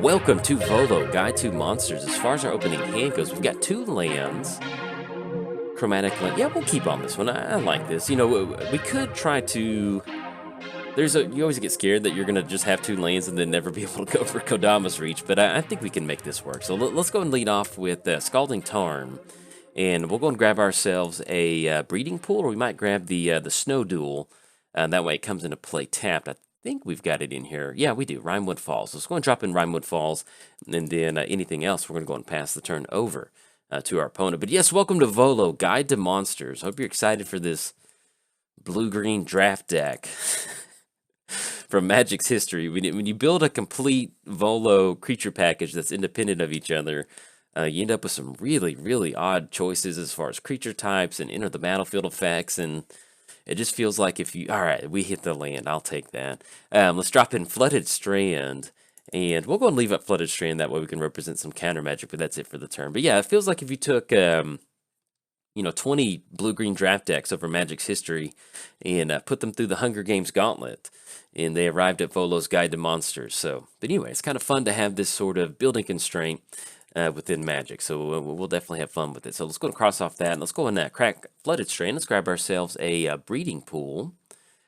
Welcome to Volo, Guide to Monsters. As far as our opening hand goes, we've got 2 lands. Chromatic land. Yeah, we'll keep on this one. I like this. You know, we could try to... You always get scared that you're going to just have 2 lands and then never be able to go for Kodama's Reach, but I think we can make this work. So let's go and lead off with Scalding Tarn. And we'll go and grab ourselves a Breeding Pool, or we might grab the Snow Duel. That way it comes into play tapped. I think we've got it in here. Yeah, we do. Rimewood Falls. Let's go and drop in Rimewood Falls, and then anything else, we're going to go and pass the turn over to our opponent. But yes, welcome to Volo, Guide to Monsters. Hope you're excited for this blue-green draft deck from Magic's history. When you build a complete Volo creature package that's independent of each other, you end up with some really, really odd choices as far as creature types and enter the battlefield effects, and it just feels like all right, we hit the land, I'll take that. Let's drop in Flooded Strand, and we'll go and leave up Flooded Strand, that way we can represent some counter magic, but that's it for the turn. But yeah, it feels like if you took, 20 blue-green draft decks over Magic's history and put them through the Hunger Games gauntlet, and they arrived at Volo's Guide to Monsters. But anyway, it's kind of fun to have this sort of building constraint within Magic, so we'll definitely have fun with it. So let's go and cross off that, and let's go and crack Flooded Strand. Let's grab ourselves a Breeding Pool.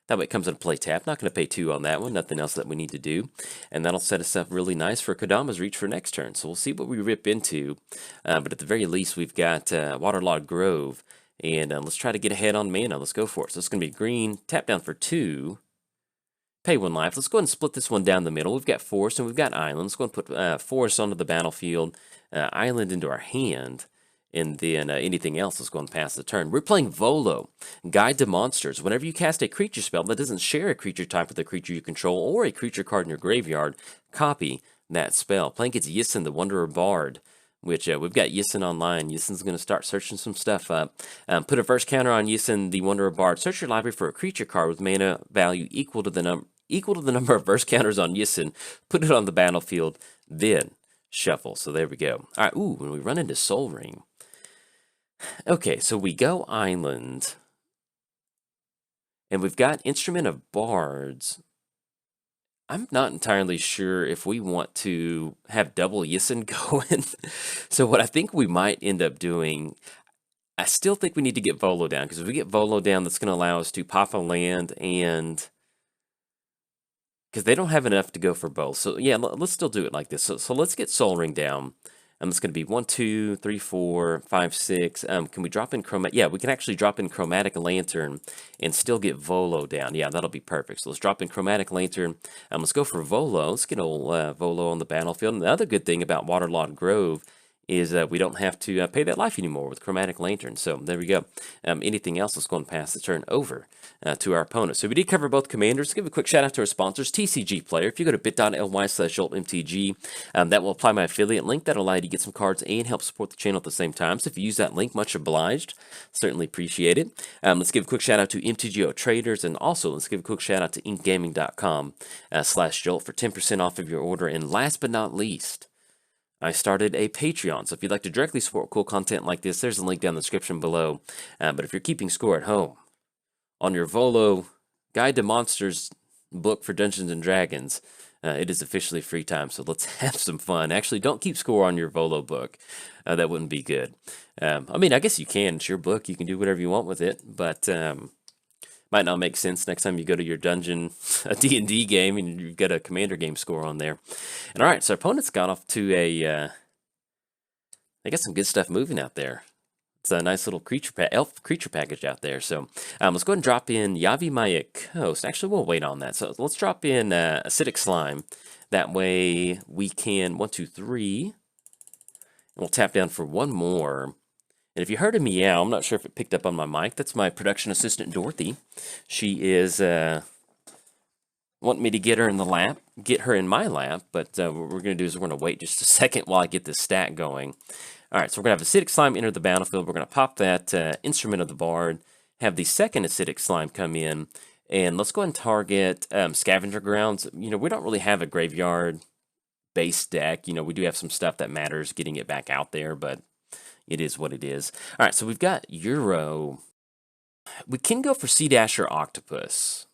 That way it comes into play tap. Not going to pay 2 on that one. Nothing else that we need to do. And that'll set us up really nice for Kodama's Reach for next turn. So we'll see what we rip into. But at the very least, we've got Waterlogged Grove. And let's try to get ahead on mana. Let's go for it. So it's going to be green. Tap down for 2. Pay 1 life. Let's go ahead and split this one down the middle. We've got Forest and we've got Island. Let's go and put Forest onto the battlefield. Island into our hand. And then anything else is going to pass the turn. We're playing Volo, Guide to Monsters. Whenever you cast a creature spell that doesn't share a creature type with a creature you control or a creature card in your graveyard, copy that spell. Playing against Yisan, the Wanderer Bard, which we've got Yisan online. Yisan's going to start searching some stuff up. Put a first counter on Yisan, the Wanderer Bard. Search your library for a creature card with mana value equal to the number of verse counters on Yisan. Put it on the battlefield, then shuffle. So there we go. All right, when we run into Soul Ring. Okay, so we go Island, and we've got Instrument of Bards. I'm not entirely sure if we want to have double Yisan going. So what I think we might end up doing, I still think we need to get Volo down, because if we get Volo down, that's going to allow us to pop a land, and because they don't have enough to go for both. So yeah, let's still do it like this. So let's get Soul Ring down. It's going to be 1, 2, 3, 4, 5, 6. Can we drop in Chromatic? Yeah, we can actually drop in Chromatic Lantern and still get Volo down. Yeah, that'll be perfect. So let's drop in Chromatic Lantern. Let's go for Volo. Let's get old Volo on the battlefield. And the other good thing about Waterlogged Grove is that we don't have to pay that life anymore with Chromatic Lantern. So there we go. Anything else, let's go and pass the turn over to our opponent. So we did cover both commanders. Let's give a quick shout out to our sponsors, TCG Player. If you go to bit.ly/JoltMTG, that will apply my affiliate link. That'll allow you to get some cards and help support the channel at the same time. So if you use that link, much obliged. Certainly appreciate it. Let's give a quick shout out to MTGOTraders, and also let's give a quick shout out to inkgaming.com/Jolt for 10% off of your order. And last but not least, I started a Patreon, so if you'd like to directly support cool content like this, there's a link down in the description below. But if you're keeping score at home on your Volo Guide to Monsters book for Dungeons & Dragons, it is officially free time, so let's have some fun. Actually, don't keep score on your Volo book. That wouldn't be good. I mean, I guess you can. It's your book. You can do whatever you want with it, but might not make sense next time you go to your dungeon, a D&D game, and you've got a Commander game score on there. And all right, so our opponent's got off to they got some good stuff moving out there. It's a nice little elf creature package out there. So let's go ahead and drop in Yavimaya Coast. Actually, we'll wait on that. So let's drop in Acidic Slime. That way we can 1, 2, 3. And we'll tap down for 1 more. And if you heard a meow, I'm not sure if it picked up on my mic. That's my production assistant, Dorothy. She is wanting me to get her in my lap. But what we're going to do is we're going to wait just a second while I get this stat going. All right, so we're going to have Acidic Slime enter the battlefield. We're going to pop that Instrument of the Bard, have the second Acidic Slime come in, and let's go ahead and target Scavenger Grounds. We don't really have a graveyard-based deck. We do have some stuff that matters getting it back out there, but it is what it is. All right, so we've got Euro We can go for Sea Dash or Octopus.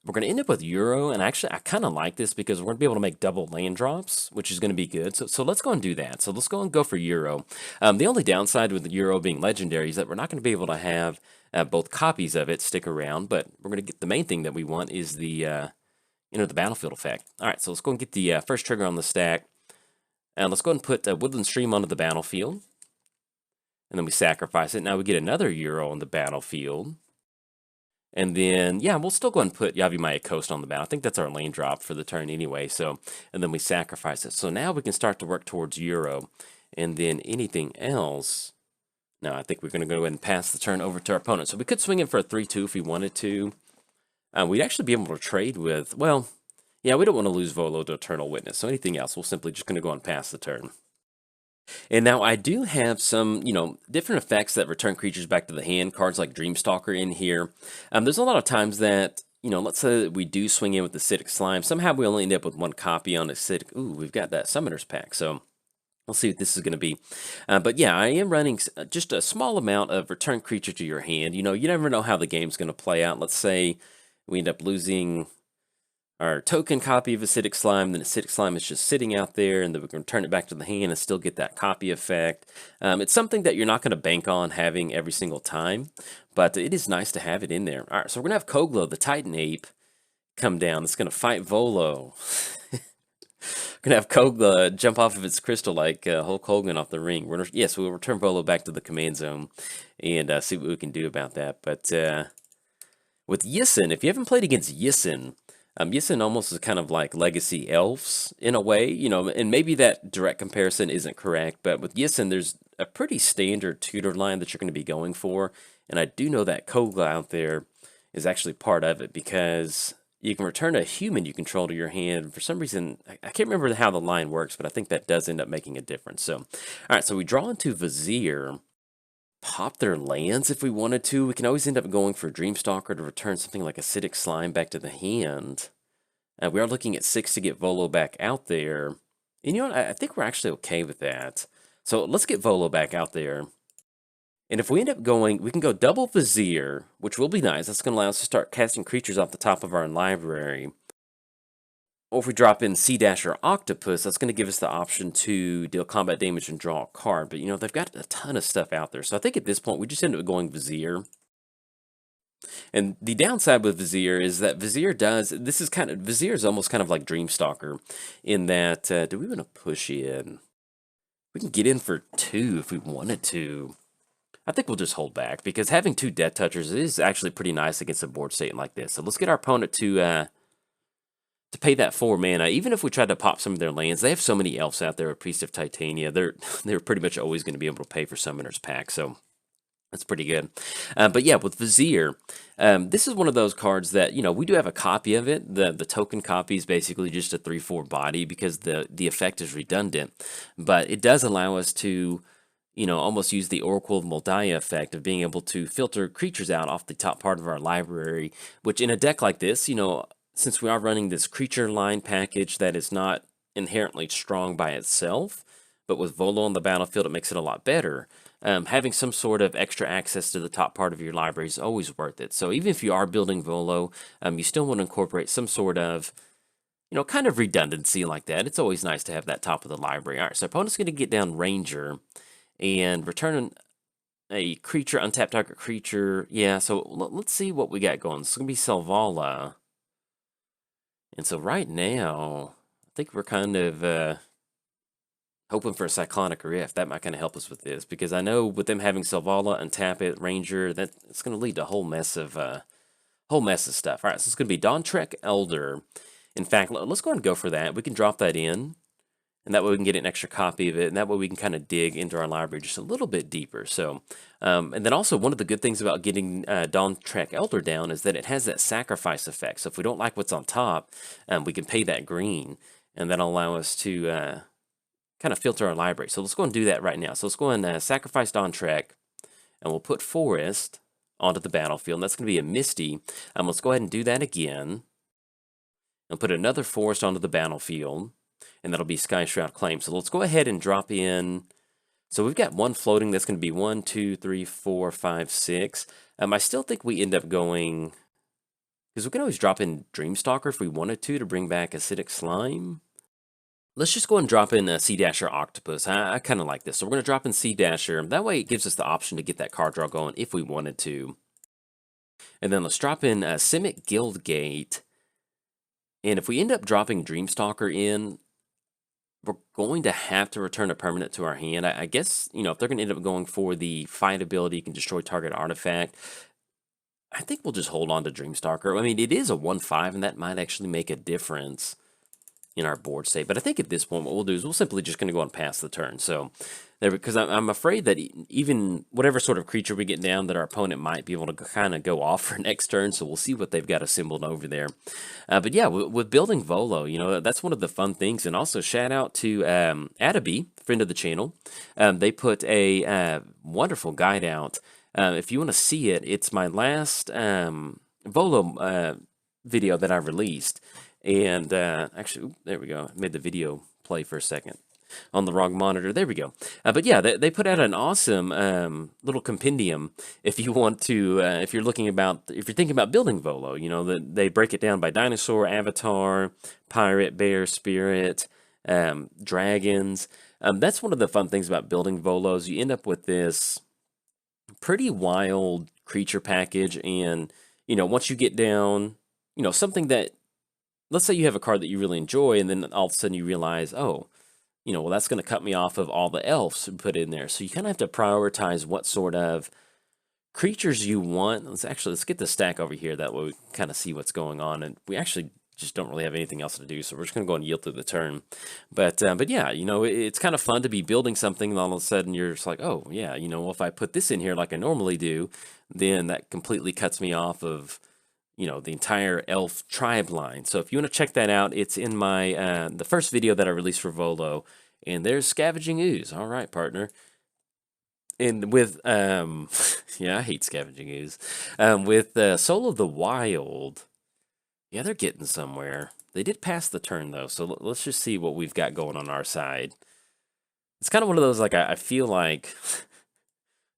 We're going to end up with Euro, and actually, I kind of like this because we're going to be able to make double land drops, which is going to be good. So let's go and do that. So let's go and go for Euro. The only downside with Euro being legendary is that we're not going to be able to have both copies of it stick around, but we're going to get the main thing that we want is the the battlefield effect. All right, so let's go and get the first trigger on the stack, and let's go and put Woodland Stream onto the battlefield, and then we sacrifice it. Now we get another Euro on the battlefield. And then, yeah, we'll still go and put Yavimaya Coast on the bound. I think that's our lane drop for the turn anyway. So, and then we sacrifice it. So now we can start to work towards Euro. And then anything else, no, I think we're going to go ahead and pass the turn over to our opponent. So we could swing in for a 3-2 if we wanted to. We'd actually be able to trade with, well, yeah, we don't want to lose Volo to Eternal Witness. So anything else, we're simply just going to go and pass the turn. And now I do have some, different effects that return creatures back to the hand, cards like Dreamstalker in here. There's a lot of times that, let's say that we do swing in with the Acidic Slime. Somehow we only end up with one copy on Acidic. Ooh, we've got that Summoner's Pack, so we'll see what this is going to be. But yeah, I am running just a small amount of return creature to your hand. You never know how the game's going to play out. Let's say we end up losing our token copy of Acidic Slime, then Acidic Slime is just sitting out there, and then we can turn it back to the hand and still get that copy effect. It's something that you're not going to bank on having every single time, but it is nice to have it in there. All right, so we're going to have Kogla, the Titan Ape, come down. It's going to fight Volo. We're going to have Kogla jump off of its crystal like Hulk Hogan off the ring. Yes, we'll return Volo back to the command zone and see what we can do about that. But with Yisan, if you haven't played against Yisan, Yisan almost is kind of like legacy elves in a way, and maybe that direct comparison isn't correct, but with Yisan, there's a pretty standard tutor line that you're going to be going for, and I do know that Kogla out there is actually part of it because you can return a human you control to your hand. For some reason, I can't remember how the line works, but I think that does end up making a difference. So, all right, so we draw into Vizier. Pop their lands if we wanted to. We can always end up going for Dreamstalker to return something like Acidic Slime back to the hand. We are looking at 6 to get Volo back out there. And you know what? I think we're actually okay with that. So let's get Volo back out there. And if we end up going, we can go double Vizier, which will be nice. That's going to allow us to start casting creatures off the top of our library. Or if we drop in Sea Dash or Octopus, that's going to give us the option to deal combat damage and draw a card. But, they've got a ton of stuff out there. So I think at this point, we just end up going Vizier. And the downside with Vizier is that Vizier is almost kind of like Dreamstalker in that, do we want to push in? We can get in for 2 if we wanted to. I think we'll just hold back because having 2 Death Touchers is actually pretty nice against a board state like this. So let's get our opponent to pay that 4 mana. Even if we tried to pop some of their lands, they have so many elves out there with Priest of Titania. They're pretty much always going to be able to pay for Summoner's Pack, so that's pretty good. But yeah, with Vizier, this is one of those cards that, we do have a copy of it. The token copy is basically just a 3/4 body because the effect is redundant. But it does allow us to, almost use the Oracle of Moldiah effect of being able to filter creatures out off the top part of our library, which in a deck like this, since we are running this creature line package that is not inherently strong by itself, but with Volo on the battlefield, it makes it a lot better. Having some sort of extra access to the top part of your library is always worth it. So even if you are building Volo, you still want to incorporate some sort of, kind of redundancy like that. It's always nice to have that top of the library. All right, so opponent's going to get down Ranger and return a creature, untap target creature. Yeah, so let's see what we got going. It's going to be Selvala. And so right now, I think we're kind of hoping for a Cyclonic Rift. That might kind of help us with this, because I know with them having Selvala and tap it, Ranger, that it's going to lead to a whole mess of stuff. All right, so it's going to be Dawntrek Elder. In fact, let's go ahead and go for that. We can drop that in, and that way we can get an extra copy of it, and that way we can kind of dig into our library just a little bit deeper. So, and then also one of the good things about getting Dawntrek Elder down is that it has that sacrifice effect. So if we don't like what's on top, we can pay that green, and that'll allow us to kind of filter our library. So let's go and do that right now. So let's go and sacrifice Dawntrek, and we'll put Forest onto the battlefield. And that's going to be a Misty. Let's go ahead and do that again, and put another Forest onto the battlefield. And that'll be Sky Shroud Claim. So let's go ahead and drop in. So we've got one floating. That's going to be 1, 2, 3, 4, 5, 6. I still think we end up going, because we can always drop in Dreamstalker if we wanted to bring back Acidic Slime. Let's just go and drop in Sea Dasher Octopus. I kind of like this. So we're going to drop in Sea Dasher. That way it gives us the option to get that card draw going if we wanted to. And then let's drop in Simic Guildgate. And if we end up dropping Dreamstalker in, we're going to have to return a permanent to our hand. I guess, you know, if they're going to end up going for the fight ability, you can destroy target artifact. I think we'll just hold on to Dreamstalker. I mean, it is a 1/5, and that might actually make a difference in our board state. But I think at this point, what we'll do is we'll simply just going to go and pass the turn. So, there, because I'm afraid that even whatever sort of creature we get down, that our opponent might be able to kind of go off for next turn. So we'll see what they've got assembled over there. But yeah, with building Volo, you know, that's one of the fun things. And also shout out to Adaby, friend of the channel. They put a wonderful guide out. If you want to see it, it's my last Volo video that I released. And actually, there we go. I made the video play for a second on the wrong monitor. There we go. But yeah, they put out an awesome little compendium if you want to, if you're thinking about building Volo. You know, they break it down by dinosaur, avatar, pirate, bear, spirit, dragons. That's one of the fun things about building Volos. You end up with this pretty wild creature package, and you know, once you get down, you know, something that, let's say you have a card that you really enjoy, and then all of a sudden you realize, oh, you know, well, that's going to cut me off of all the elves put in there. So you kind of have to prioritize what sort of creatures you want. Let's get the stack over here. That way we kind of see what's going on. And we actually just don't really have anything else to do. So we're just going to go and yield through the turn. But yeah, you know, it's kind of fun to be building something, and all of a sudden you're just like, oh, yeah, you know, well, if I put this in here like I normally do, then that completely cuts me off of, you know, the entire elf tribe line. So if you want to check that out, it's in my the first video that I released for Volo. And there's Scavenging Ooze. All right, partner. And with yeah, I hate Scavenging Ooze. With Soul of the Wild, yeah, they're getting somewhere. They did pass the turn though, so let's just see what we've got going on our side. It's kind of one of those, like, I feel like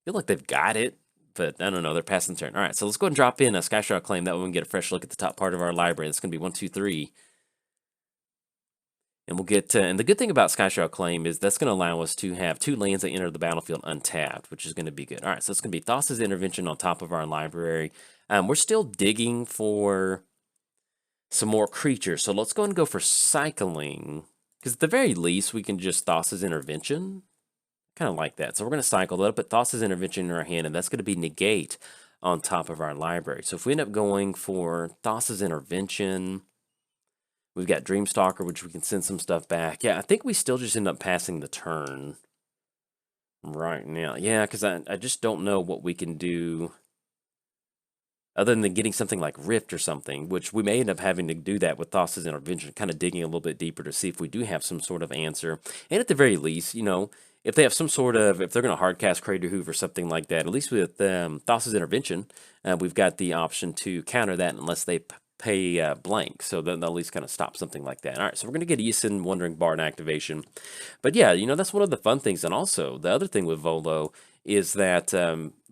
they've got it, but I don't know, they're passing the turn. All right, so let's go and drop in a Skyshroud Claim. That way we can get a fresh look at the top part of our library. That's going to be 1, 2, 3. And we'll get, and the good thing about Skyshroud Claim is that's going to allow us to have 2 lands that enter the battlefield untapped, which is going to be good. All right, so it's going to be Thassa's Intervention on top of our library. We're still digging for some more creatures, so let's go and go for cycling, because at the very least we can just Thassa's Intervention. Kind of like that. So we're going to cycle that, put Thassa's Intervention in our hand, and that's going to be Negate on top of our library. So if we end up going for Thassa's Intervention, we've got Dreamstalker, which we can send some stuff back. Yeah, I think we still just end up passing the turn right now. Yeah, because I just don't know what we can do other than getting something like Rift or something, which we may end up having to do that with Thassa's Intervention, kind of digging a little bit deeper to see if we do have some sort of answer. And at the very least, you know, if they have some sort of, if they're going to hardcast Crater Hoof or something like that, at least with Thassa's Intervention, we've got the option to counter that unless they pay blank. So then they'll at least kind of stop something like that. All right, so we're going to get Yisan, Wandering Bard activation. But yeah, you know, that's one of the fun things. And also, the other thing with Volo is that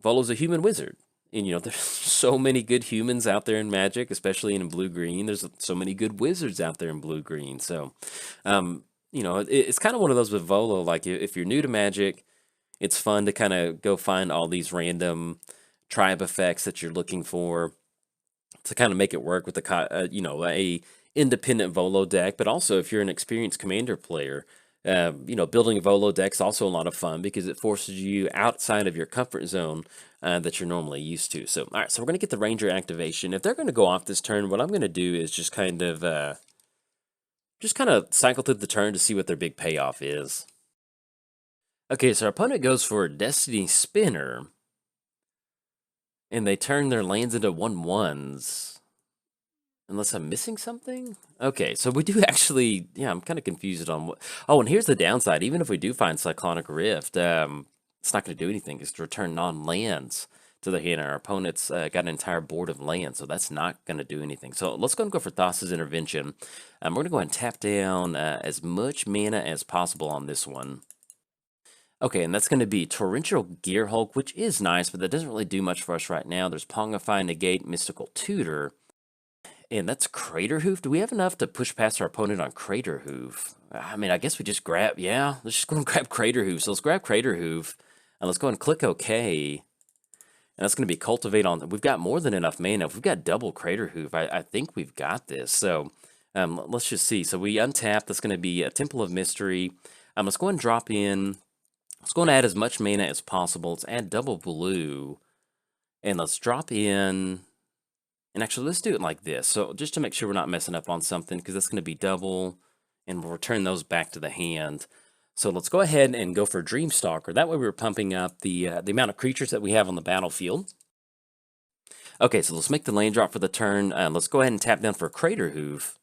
Volo's a human wizard. And, you know, there's so many good humans out there in Magic, especially in blue-green. There's so many good wizards out there in blue-green. So, you know, it's kind of one of those with Volo. Like, if you're new to Magic, it's fun to kind of go find all these random tribe effects that you're looking for to kind of make it work with the, you know, a independent Volo deck. But also, if you're an experienced Commander player, you know, building a Volo deck's also a lot of fun because it forces you outside of your comfort zone that you're normally used to. So, all right, so we're going to get the Ranger activation. If they're going to go off this turn, what I'm going to do is just kind of cycle through the turn to see what their big payoff is. Okay, so our opponent goes for Destiny Spinner, and they turn their lands into 1/1s. Unless I'm missing something? Okay, so we do actually, yeah, I'm kind of confused on what... Oh, and here's the downside. Even if we do find Cyclonic Rift, it's not going to do anything. It's to return non-lands to the hand. Our opponent's got an entire board of lands, so that's not going to do anything. So let's go and go for Thassa's Intervention. We're going to go ahead and tap down as much mana as possible on this one. Okay, and that's going to be Torrential Gear Hulk, which is nice, but that doesn't really do much for us right now. There's Pongify, Negate, Mystical Tutor, and that's Crater Hoof. Do we have enough to push past our opponent on Crater Hoof? I mean, I guess we just grab, yeah, let's just go and grab Crater Hoof. So let's grab Crater Hoof, and let's go and click OK. And that's going to be Cultivate on. We've got more than enough mana. If we've got double Crater Hoof, I think we've got this. So let's just see. So we untap. That's going to be a Temple of Mystery. Let's go and drop in. Let's go and add as much mana as possible. Let's add double blue. And let's drop in. And actually, let's do it like this. So just to make sure we're not messing up on something, because that's going to be double. And we'll return those back to the hand. So let's go ahead and go for Dreamstalker. That way we're pumping up the amount of creatures that we have on the battlefield. Okay, so let's make the land drop for the turn. Let's go ahead and tap down for Crater Hoof.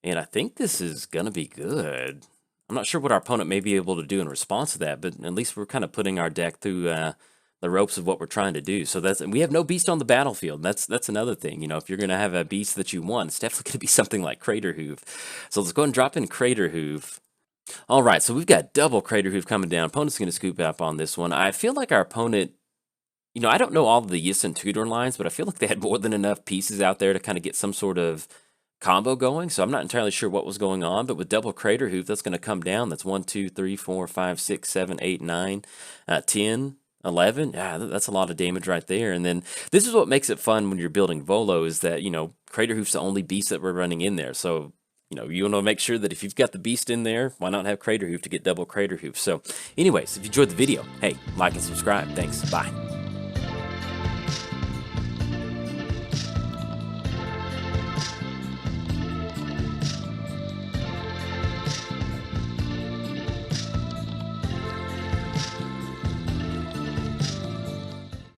And I think this is going to be good. I'm not sure what our opponent may be able to do in response to that, but at least we're kind of putting our deck through the ropes of what we're trying to do. So we have no beast on the battlefield. That's another thing. You know, if you're going to have a beast that you want, it's definitely going to be something like Crater Hoof. So let's go ahead and drop in Crater Hoof. All right, so we've got double Crater Hoof coming down. Opponent's going to scoop up on this one. I feel like our opponent, you know, I don't know all of the Yisan tutor lines, but I feel like they had more than enough pieces out there to kind of get some sort of combo going. So I'm not entirely sure what was going on, but with double Crater Hoof, that's going to come down. That's 1, 2, 3, 4, 5, 6, 7, 8, 9, 10, 11. Yeah, that's a lot of damage right there. And then this is what makes it fun when you're building Volo is that, you know, Crater Hoof's the only beast that we're running in there. So you know, you want to make sure that if you've got the beast in there, why not have Crater Hoof to get double Crater Hoof? So anyways, if you enjoyed the video, hey, like and subscribe. Thanks. Bye.